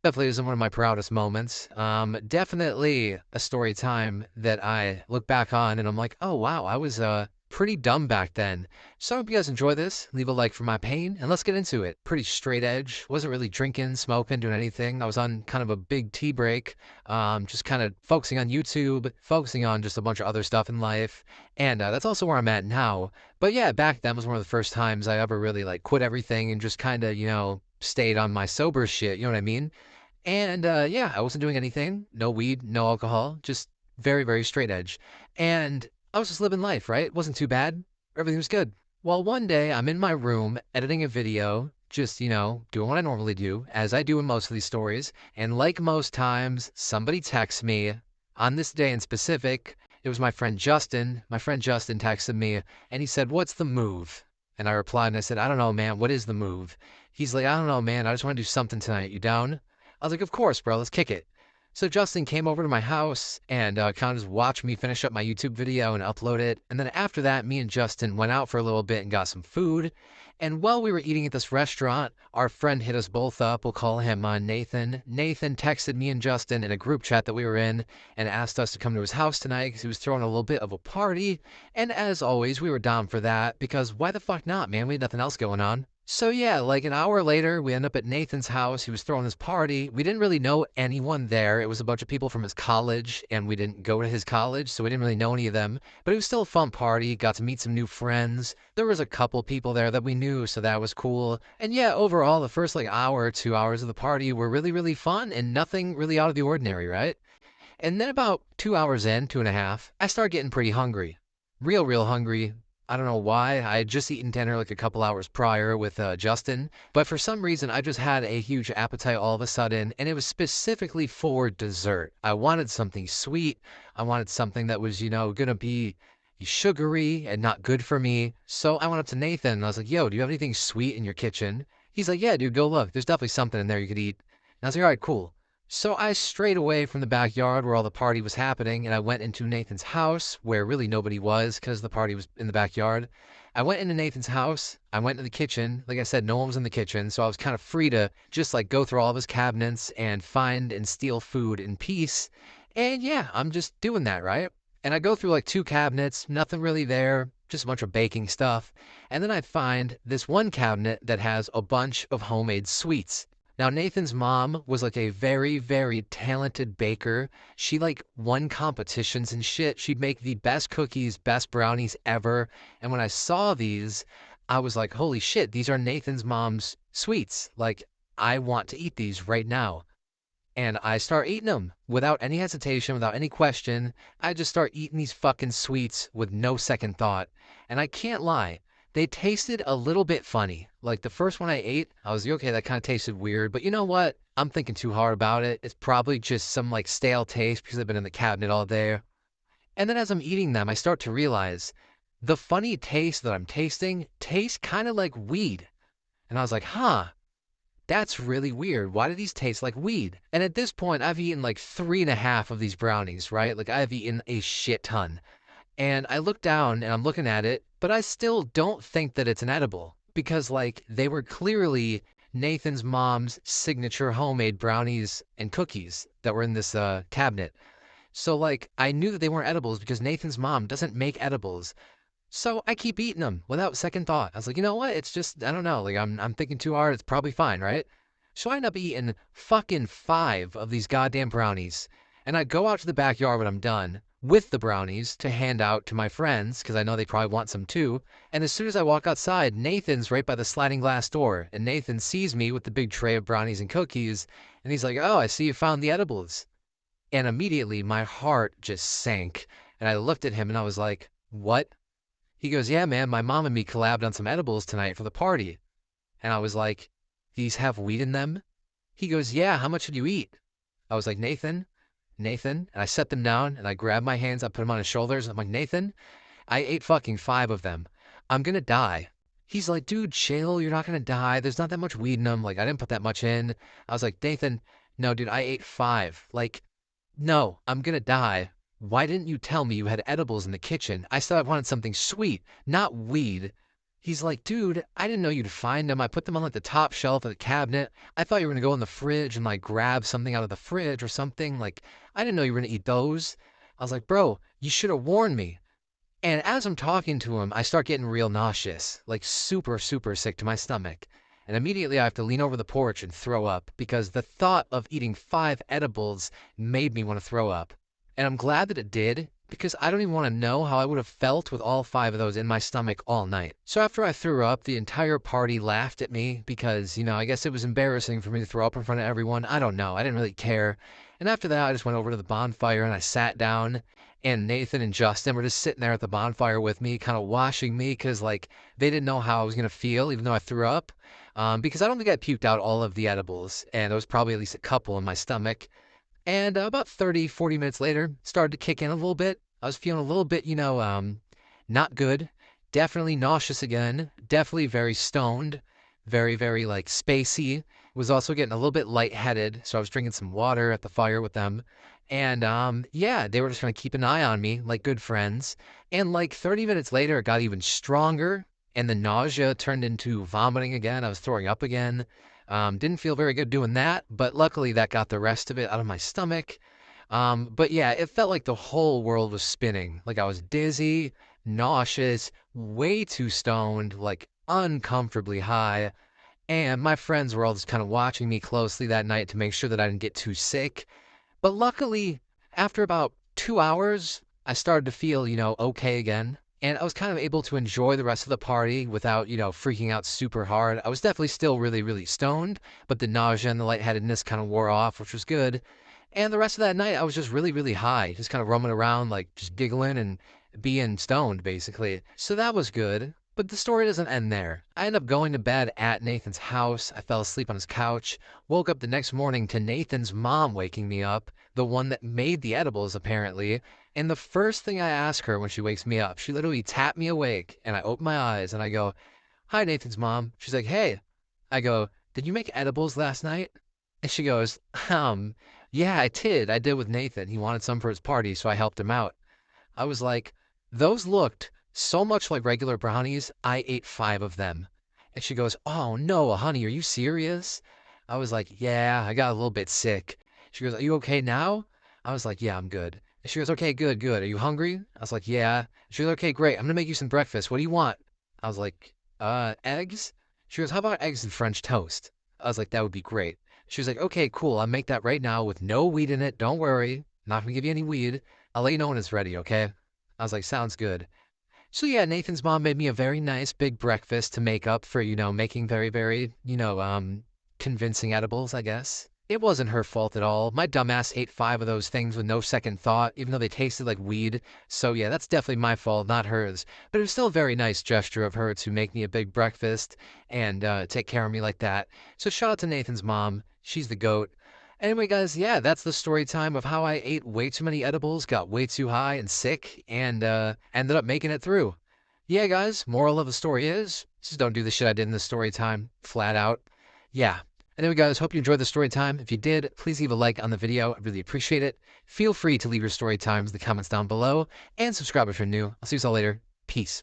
Definitely isn't one of my proudest moments. Definitely a story time that I look back on and I'm like, oh wow, I was pretty dumb back then. So I hope you guys enjoy this. Leave a like for my pain and let's get into it. Pretty straight edge. Wasn't really drinking, smoking, doing anything. I was on kind of a big tea break. Just kind of focusing on YouTube, focusing on just a bunch of other stuff in life. And that's also where I'm at now. But yeah, back then was one of the first times I ever really like quit everything and just kind of, stayed on my sober shit. You know what I mean? And yeah, I wasn't doing anything. No weed, no alcohol, just very, very straight edge. And I was just living life, right? It wasn't too bad. Everything was good. Well, one day I'm in my room editing a video, just, doing what I normally do, as I do in most of these stories. And like most times, somebody texts me. On this day in specific, it was my friend Justin. My friend Justin texted me and he said, "What's the move?" And I replied and I said, "I don't know, man. What is the move?" He's like, "I don't know, man. I just want to do something tonight. You down?" I was like, of course, bro, let's kick it. So Justin came over to my house and kind of just watched me finish up my YouTube video and upload it. And then after that, me and Justin went out for a little bit and got some food. And while we were eating at this restaurant, our friend hit us both up. We'll call him Nathan. Nathan texted me and Justin in a group chat that we were in and asked us to come to his house tonight because he was throwing a little bit of a party. And as always, we were down for that because why the fuck not, man? We had nothing else going on. So yeah, like an hour later, we end up at Nathan's house. He was throwing this party. We didn't really know anyone there. It was a bunch of people from his college, and we didn't go to his college, so we didn't really know any of them. But it was still a fun party. Got to meet some new friends. There was a couple people there that we knew, so that was cool. And yeah, overall, the first like hour, 2 hours of the party were really, really fun and nothing really out of the ordinary, right? And then about 2 hours in, 2.5, I start getting pretty hungry. Real, real hungry. I don't know why. I had just eaten dinner like a couple hours prior with Justin, but for some reason I just had a huge appetite all of a sudden, and it was specifically for dessert. I wanted something sweet. I wanted something that was, gonna be sugary and not good for me. So I went up to Nathan and I was like, yo, do you have anything sweet in your kitchen? He's like, yeah, dude, go look. There's definitely something in there you could eat. And I was like, all right, cool. So I strayed away from the backyard where all the party was happening, and I went into Nathan's house where really nobody was because the party was in the backyard. I went into Nathan's house. I went to the kitchen. Like I said, no one was in the kitchen, so I was kind of free to just like go through all of his cabinets and find and steal food in peace. And yeah, I'm just doing that, right? And I go through like two cabinets, nothing really there, just a bunch of baking stuff. And then I find this one cabinet that has a bunch of homemade sweets. Now, Nathan's mom was like a very, very talented baker. She like won competitions and shit. She'd make the best cookies, best brownies ever. And when I saw these, I was like, holy shit, these are Nathan's mom's sweets. Like, I want to eat these right now. And I start eating them without any hesitation, without any question. I just start eating these fucking sweets with no second thought. And I can't lie, they tasted a little bit funny. Like the first one I ate, I was like, okay, that kind of tasted weird. But you know what? I'm thinking too hard about it. It's probably just some like stale taste because I've been in the cabinet all day. And then as I'm eating them, I start to realize the funny taste that I'm tasting tastes kind of like weed. And I was like, huh, that's really weird. Why do these taste like weed? And at this point, I've eaten like 3.5 of these brownies, right? Like I've eaten a shit ton. And I look down and I'm looking at it, but I still don't think that it's an edible because like they were clearly Nathan's mom's signature homemade brownies and cookies that were in this cabinet. So like I knew that they weren't edibles because Nathan's mom doesn't make edibles. So I keep eating them without second thought. I was like, you know what? It's just I don't know. Like I'm thinking too hard. It's probably fine, right? So I end up eating fucking 5 of these goddamn brownies. And I go out to the backyard when I'm done with the brownies to hand out to my friends because I know they probably want some too. And as soon as I walk outside, Nathan's right by the sliding glass door. And Nathan sees me with the big tray of brownies and cookies. And he's like, oh, I see you found the edibles. And immediately my heart just sank. And I looked at him and I was like, what? He goes, yeah, man, my mom and me collabed on some edibles tonight for the party. And I was like, these have weed in them? He goes, yeah, how much did you eat? I was like, Nathan. And I set them down and I grabbed my hands, I put them on his shoulders. I'm like, Nathan, I ate fucking 5 of them. I'm gonna die. He's like, dude, chill. You're not gonna die. There's not that much weed in them. Like, I didn't put that much in. I was like, Nathan, no, dude, I ate 5. Like, no, I'm gonna die. Why didn't you tell me you had edibles in the kitchen? I said I wanted something sweet, not weed. He's like, dude, I didn't know you'd find them. I put them on like the top shelf of the cabinet. I thought you were gonna go in the fridge and like grab something out of the fridge or something. Like, I didn't know you were gonna eat those. I was like, bro, you should have warned me. And as I'm talking to him, I start getting real nauseous, like super, super sick to my stomach. And immediately I have to lean over the porch and throw up because the thought of eating 5 edibles made me want to throw up. And I'm glad that it did because I don't even want to know how I would have felt with all 5 of those in my stomach all night. So after I threw up, the entire party laughed at me because, I guess it was embarrassing for me to throw up in front of everyone. I don't know. I didn't really care. And after that, I just went over to the bonfire and I sat down and Nathan and Justin were just sitting there at the bonfire with me, kind of watching me because, like, they didn't know how I was going to feel, even though I threw up. Because I don't think I puked out all of the edibles, and there was probably at least a couple in my stomach. And about 30, 40 minutes later, started to kick in a little bit. I was feeling a little bit, not good. Definitely nauseous again. Definitely very stoned. Very, very, like, spacey. Was also getting a little bit lightheaded, so I was drinking some water at the fire with them. And yeah, they were just trying to keep an eye on me, like good friends. And like 30 minutes later, it got even stronger, and the nausea turned into vomiting again. I was throwing up again. Didn't feel very good doing that, but luckily that got the rest of it out of my stomach. But yeah, it felt like the whole world was spinning. Like I was dizzy, nauseous, way too stoned, like uncomfortably high. And my friends were all just kind of watching me closely that night to make sure that I didn't get too sick. But luckily, after about 2 hours, I started to feel, okay again. And I was kind of able to enjoy the rest of the party without, freaking out super hard. I was definitely still really, really stoned, but the nausea and the lightheadedness kind of wore off, which was good. And the rest of that night, I was just really, really high, just kind of roaming around, like just giggling and being stoned, basically. So that was good. But the story doesn't end there. I ended up going to bed at Nathan's house. I fell asleep on his couch, woke up the next morning to Nathan's mom waking me up, the one that made the edibles, apparently. And the first thing I ask her when she wakes me up, she literally tapped me awake, and I open my eyes and I go, "Hi, Nathan's mom." She's like, "Hey." I go, "Did you make edibles last night?" And she goes, "Yeah, I did. I did with Nathan. He wanted some for his party, so I helped him out." I was like, "Those looked so much like regular brownies, I ate 5 of them." And she goes, "Oh no, honey, are you serious?" I was like, "Yeah, I got a little bit sick." She goes, "Are you okay now?" I was like, "Yeah, I'm good." And she goes, "Okay, good, good. Are you hungry?" I was like, "Yeah." She goes, "Okay, great. I'm gonna make you some breakfast. What do you want?" I was like, eggs?" She goes, "How about eggs and French toast?" I was like, "That would be great." She was like, "Okay, cool. I'll make that right now with no weed in it. Don't worry. Not gonna give you any weed. I'll let you know when it's ready, okay?" I was like, "Sounds good." So yeah, Nathan's mom made me a very nice big breakfast to make up for, making very, very, convincing edibles, I guess. It wasn't her fault at all. My dumbass ate 5 of those things with no second thought, even though they tasted like weed. So yeah, that's definitely my fault, not hers. But it was still a very nice gesture of her to make me a big breakfast and take care of me like that. So shout out to Nathan's mom. She's the goat. Anyway, guys, yeah, that's the story time of how I ate way too many edibles, got way too high and sick, and ended up making it through. Yeah, guys, moral of the story is just don't do the shit I did in the story time, flat out. Yeah. Anyway, guys, hope you enjoyed the story time. If you did, please leave a like on the video. I really appreciate it. Feel free to leave your story times in the comments down below, and subscribe if you're new. I'll see you all later. Peace.